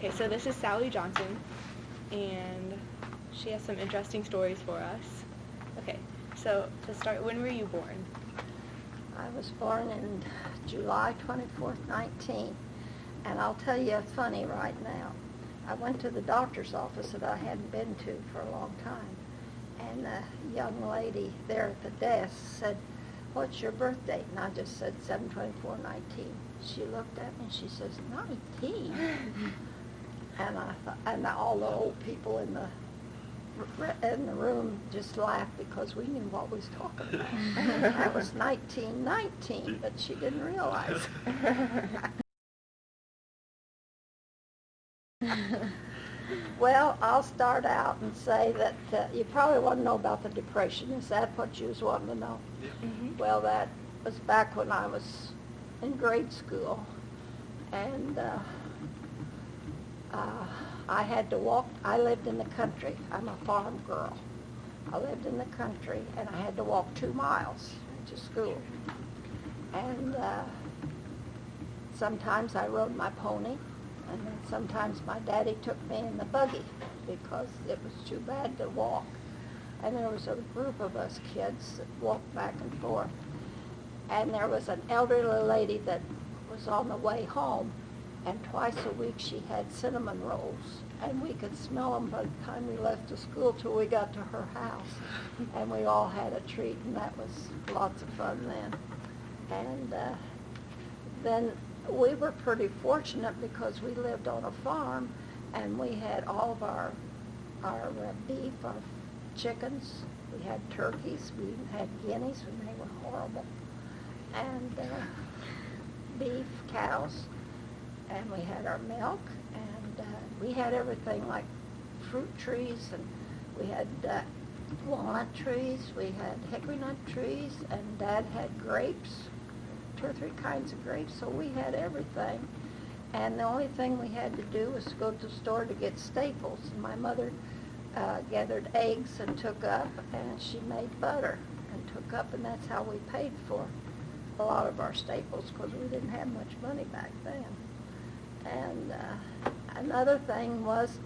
Okay, so this is Sallie Johnson, and she has some interesting stories for us. Okay, so to start, when were you born? I was born in July 24th, 19, and I'll tell you it's funny right now. I went to the doctor's office that I hadn't been to for a long time, and the young lady there at the desk said, "What's your birth date?" And I just said 7/24/19. She looked at me and she says, "19?" And I thought, and all the old people in the room just laughed because we knew what we was talking about. That was 1919, but she didn't realize. Well, I'll start out and say that you probably want to know about the Depression. Is that what you was wanting to know? Mm-hmm. Well, that was back when I was in grade school, and I had to walk. I lived in the country. I'm a farm girl. I lived in the country, and I had to walk 2 miles to school. And sometimes I rode my pony, and then sometimes my daddy took me in the buggy because it was too bad to walk. And there was a group of us kids that walked back and forth. And there was an elderly lady that was on the way home, and twice a week she had cinnamon rolls, and we could smell them by the time we left the school till we got to her house. And we all had a treat, and that was lots of fun then. And then we were pretty fortunate because we lived on a farm, and we had all of our beef, our chickens. We had turkeys. We had guineas when they were horrible. And beef, cows. And we had our milk, and we had everything like fruit trees, and we had walnut trees, we had hickory nut trees, and Dad had grapes, 2 or 3 kinds of grapes, so we had everything. And the only thing we had to do was go to the store to get staples, and my mother gathered eggs and took up, and she made butter and took up, and that's how we paid for a lot of our staples because we didn't have much money back then. And another thing was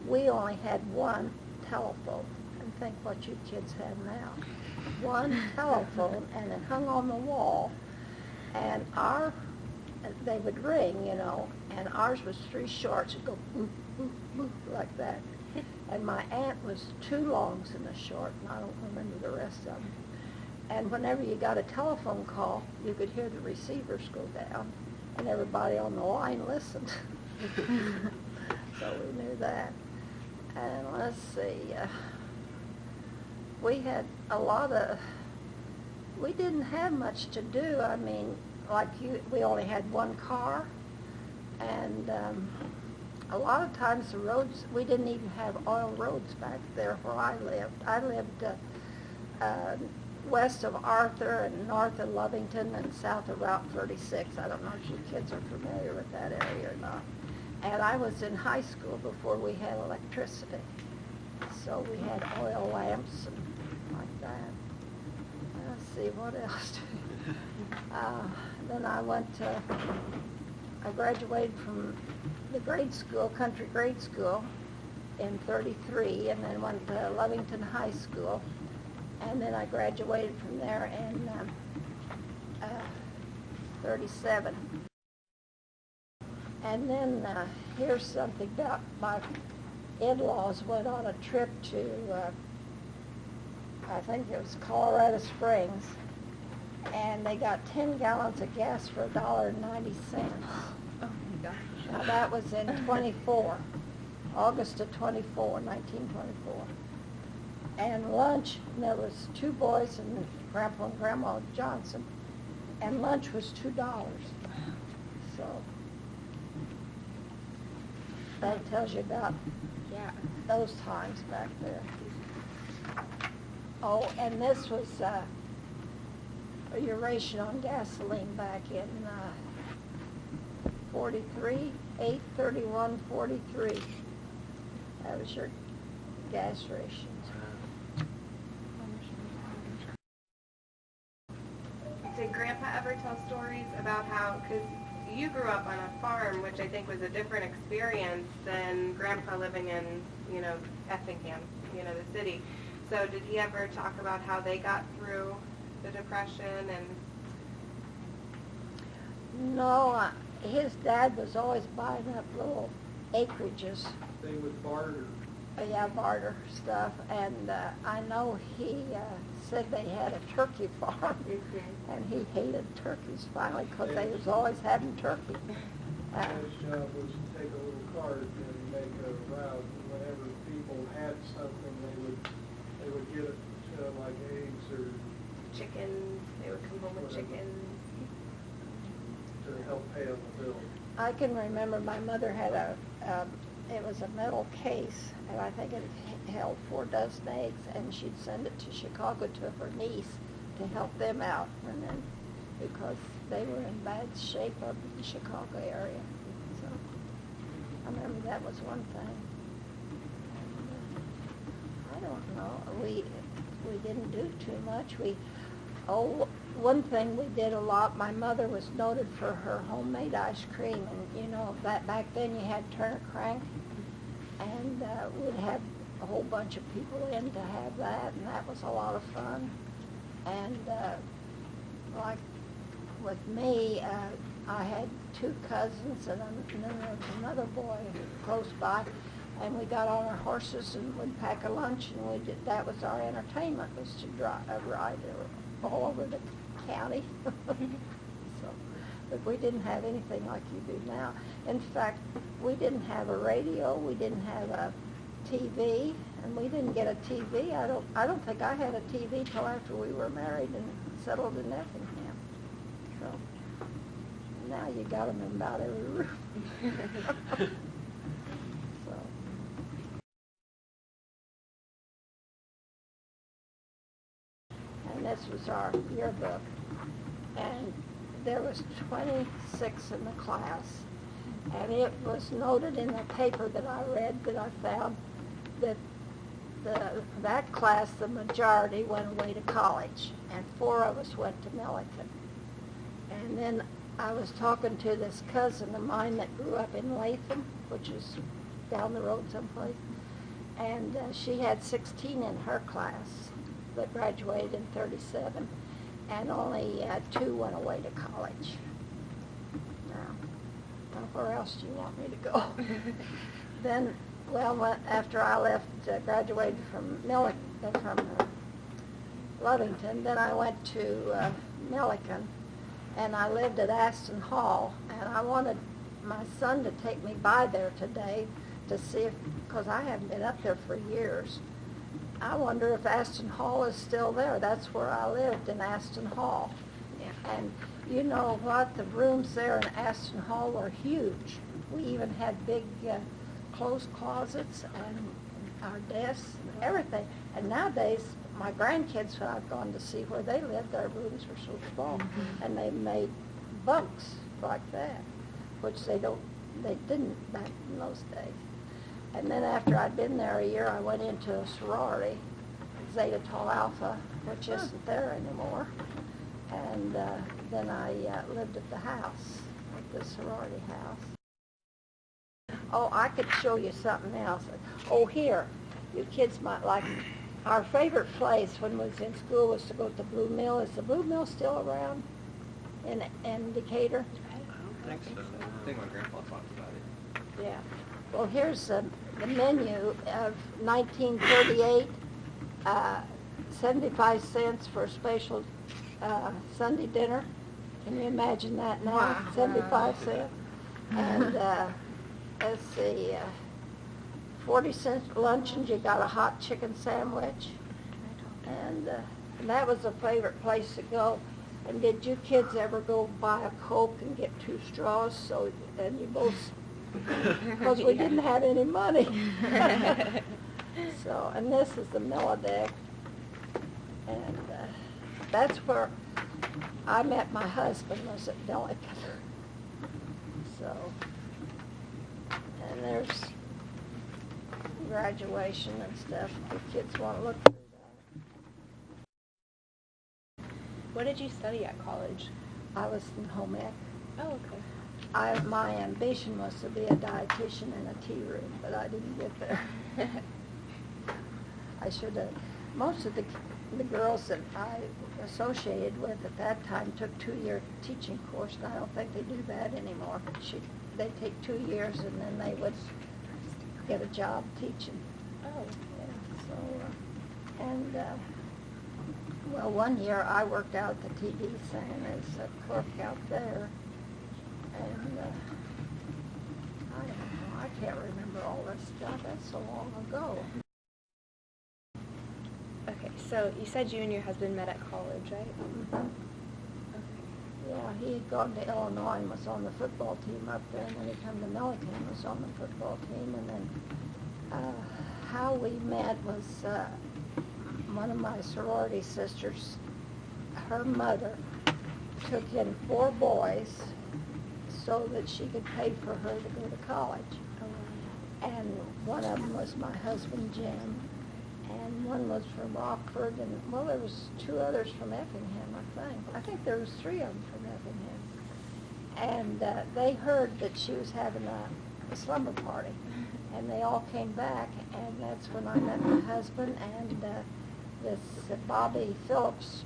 we only had one telephone. And think what you kids have now. One telephone, and it hung on the wall. And they would ring, you know, and ours was 3 shorts. It'd go boop, boop, boop, like that. And my aunt was 2 longs and a short, and I don't remember the rest of them. And whenever you got a telephone call, you could hear the receivers go down, and everybody on the line listened. So we knew that. And let's see, we had we didn't have much to do. I mean, like we only had 1 car, and a lot of times the roads, we didn't even have oil roads back there where I lived. I lived west of Arthur and north of Lovington and south of Route 36. I don't know if you kids are familiar with that area or not. And I was in high school before we had electricity. So we had oil lamps and like that. Let's see, what else? Then I graduated from the grade school, country grade school, in 33, and then went to Lovington High School. And then I graduated from there in 37. And then here's something about my in-laws went on a trip to, I think it was Colorado Springs, and they got 10 gallons of gas for $1.90. Oh my gosh. Now that was in 24, August of 24, 1924. And lunch, and there was 2 boys and Grandpa and Grandma Johnson, and lunch was $2. So that tells you about those times back there. Oh, and this was your ration on gasoline back in 43, 8/31/43. That was your gas rations. Did Grandpa ever tell stories about how, because you grew up on a farm, which I think was a different experience than Grandpa living in, Effingham, the city. So did he ever talk about how they got through the Depression and? No, his dad was always buying up little acreages. They would barter. Yeah, barter stuff. And I know he said they had a turkey farm, and he hated turkeys finally because they was always having turkey. His job was to take a little cart and make a route. And whenever people had something, they would get it, like eggs or Chickens, they would come home with chickens. to help pay on the bill. I can remember my mother had it was a metal case, and I think it held 4 dozen eggs, and she'd send it to Chicago to her niece to help them out, and then because they were in bad shape up in the Chicago area. So I remember that was one thing. And, I don't know. We didn't do too much. One thing we did a lot, my mother was noted for her homemade ice cream, and that back then you had Turner Crank, and we'd have a whole bunch of people in to have that, and that was a lot of fun. And like with me, I had 2 cousins, and then there was another boy close by, and we got on our horses and we'd pack a lunch, and that was our entertainment, was to ride all over the county. So, but we didn't have anything like you do now. In fact, we didn't have a radio, we didn't have a TV, and we didn't get a TV. I don't think I had a TV till after we were married and settled in Effingham. So now you got them in about every room. So. And this was our yearbook, and there was 26 in the class, and it was noted in the paper that I read, that I found that that class, the majority went away to college, and 4 of us went to Milliken. And then I was talking to this cousin of mine that grew up in Latham, which is down the road someplace, and she had 16 in her class that graduated in 37, and only 2 went away to college. Now where else do you want me to go? Then, after I left, graduated from Lovington, then I went to Milliken, and I lived at Aston Hall, and I wanted my son to take me by there today to see if, because I haven't been up there for years. I wonder if Aston Hall is still there. That's where I lived, in Aston Hall. Yeah. And you know what? The rooms there in Aston Hall were huge. We even had big closed closets and our desks and everything. And nowadays, my grandkids, when I've gone to see where they lived, their rooms were so small, and they made bunks like that, which they didn't back in those days. And then after I'd been there a year, I went into a sorority, Zeta Tau Alpha, which isn't there anymore. And then I lived at the house, at the sorority house. Oh, I could show you something else. Oh, here, you kids might like it. Our favorite place when we was in school was to go to the Blue Mill. Is the Blue Mill still around in Decatur? I don't think so. I think my grandpa talked about it. Yeah. Well, here's the menu of 1938, 75 cents for a special Sunday dinner. Can you imagine that now? Wow. 75 cents. And let's see, 40 cents luncheon, you got a hot chicken sandwich. And that was a favorite place to go. And did you kids ever go buy a Coke and get 2 straws? So then you both, because we didn't have any money. So, and this is the Millodeck. And that's where I met my husband, was at Milliken. So, and there's graduation and stuff. If the kids want to look through that. What did you study at college? I was in home ec. Oh, okay. my ambition was to be a dietitian in a tea room, but I didn't get there. I should have. Most of the girls that I associated with at that time took 2-year teaching course, and I don't think they do that anymore. They take 2 years, and then they would get a job teaching. Oh. Yeah, so, well, one year I worked out at the TV stand as a clerk out there, and I don't know, I can't remember all this stuff. That's so long ago. Okay, so you said you and your husband met at college, right? Mm-hmm. Okay. Yeah, he had gone to Illinois and was on the football team up there, and then he came to Milliken and was on the football team, and then how we met was one of my sorority sisters, her mother took in 4 boys so that she could pay for her to go to college. Oh, And one of them was my husband, Jim, and one was from Rockford, and, well, there was 2 others from Effingham, I think. I think there was 3 of them from Effingham. And they heard that she was having a slumber party, and they all came back, and that's when I met my husband, and this Bobby Phillips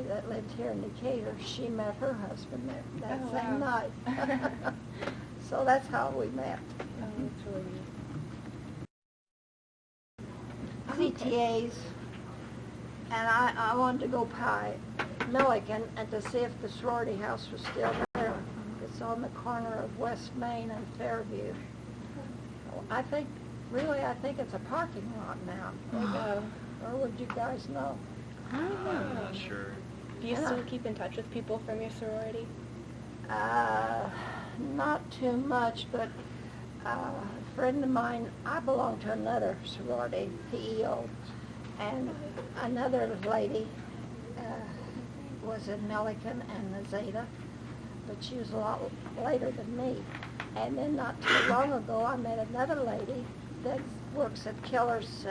that lived here in Decatur, she met her husband that Oh, same wow. night. So that's how we met. Oh, that's really neat. CTAs, and I wanted to go by Milliken and to see if the sorority house was still there. It's on the corner of West Main and Fairview. I think it's a parking lot now. Oh. Or would you guys know? I'm not sure. Do you still keep in touch with people from your sorority? Not too much, but a friend of mine, I belong to another sorority, PEO, and another lady was in Milliken and the Zeta, but she was a lot later than me. And then not too long ago, I met another lady that works at Killer's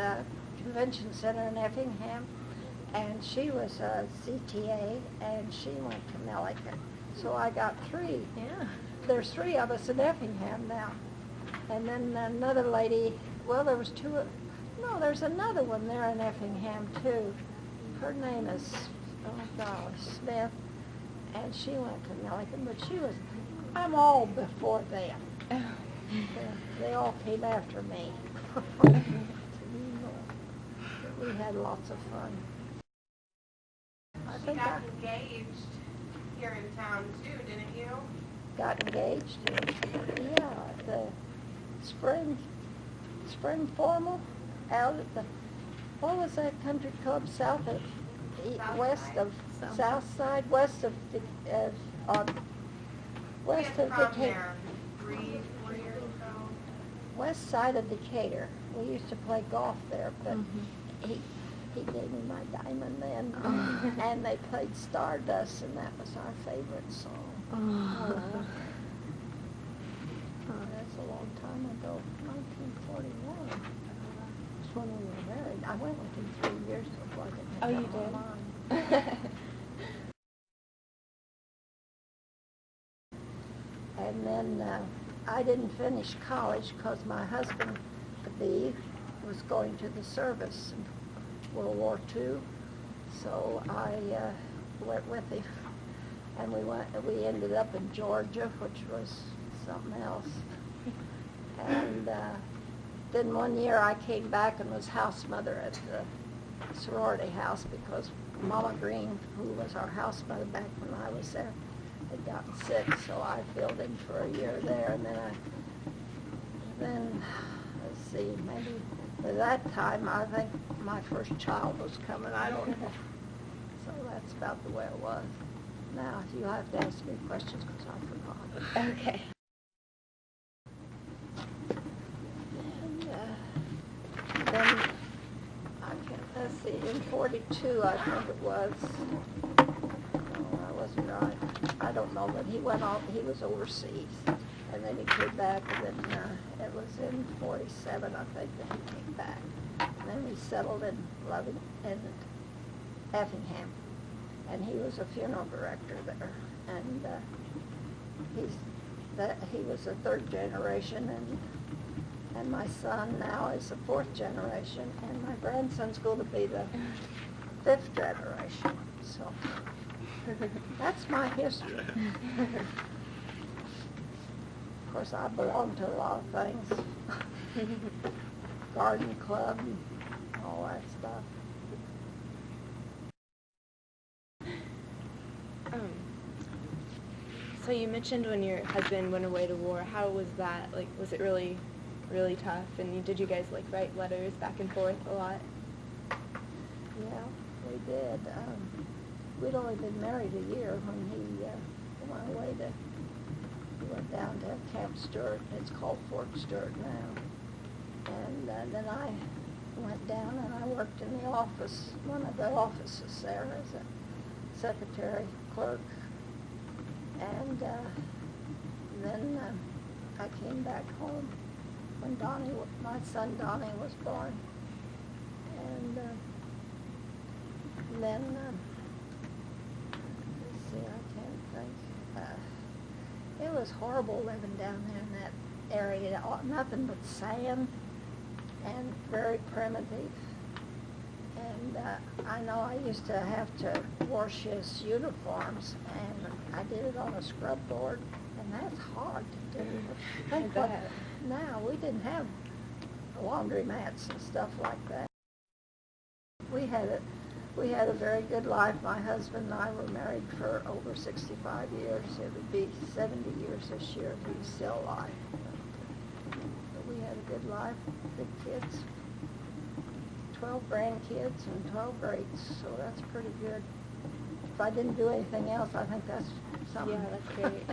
Convention Center in Effingham, and she was a CTA, and she went to Milliken. So I got 3. Yeah. There's 3 of us in Effingham now. And then another lady, well, there was 2, no, there's another one there in Effingham too. Her name is, oh gosh, Smith, and she went to Milliken, but I'm all before them. They all came after me. We had lots of fun. She got engaged here in town too, didn't you? Got engaged. Yeah, the spring formal out at the, what was that country club south of, west of, south side, west of, west of Decatur. 3 4 years ago. West side of Decatur. We used to play golf there, but he gave me my diamond then. And they played Stardust, and that was our favorite song. That's a long time ago, 1941. That's when we were married. I went with him 3 years before I didn't Oh, have you my did? mind. And then I didn't finish college because my husband, B, was going to the service in World War II. So I went with him, and we ended up in Georgia, which was something else. And then one year I came back and was house mother at the sorority house because Mama Green, who was our house mother back when I was there, had gotten sick, so I filled in for a year there, and then let's see, maybe by that time I think my first child was coming. I don't know. So that's about the way it was. Now you have to ask me questions because I forgot. Okay. And, then let's see, in 42 I think it was. No, I wasn't right. I don't know, but he went off. He was overseas, and then he came back, and then it was in 47 I think that he came back. And then we settled in Effingham, and he was a funeral director there, and that he was a third generation, and my son now is the fourth generation, and my grandson's going to be the fifth generation. So that's my history. Of course, I belong to a lot of things. Garden club and all that stuff. So you mentioned when your husband went away to war. How was that? Like, was it really, really tough? And did you guys like write letters back and forth a lot? Yeah, we did. We'd only been married a year when he went away he went down to Camp Stewart. It's called Fort Stewart now. And then I went down and I worked in the office, one of the offices there as a secretary, clerk. And then I came back home when my son Donnie was born. And then, let's see, I can't think. It was horrible living down there in that area. Nothing but sand and very primitive. And I know I used to have to wash his uniforms, and I did it on a scrub board, and that's hard to do. Think what, now, we didn't have laundry mats and stuff like that. We had a very good life. My husband and I were married for over 65 years. It would be 70 years this year if he's still alive. But we had a good life, good kids. 12 grandkids and 12 greats, so that's pretty good. If I didn't do anything else, I think that's something. Yeah, that's great.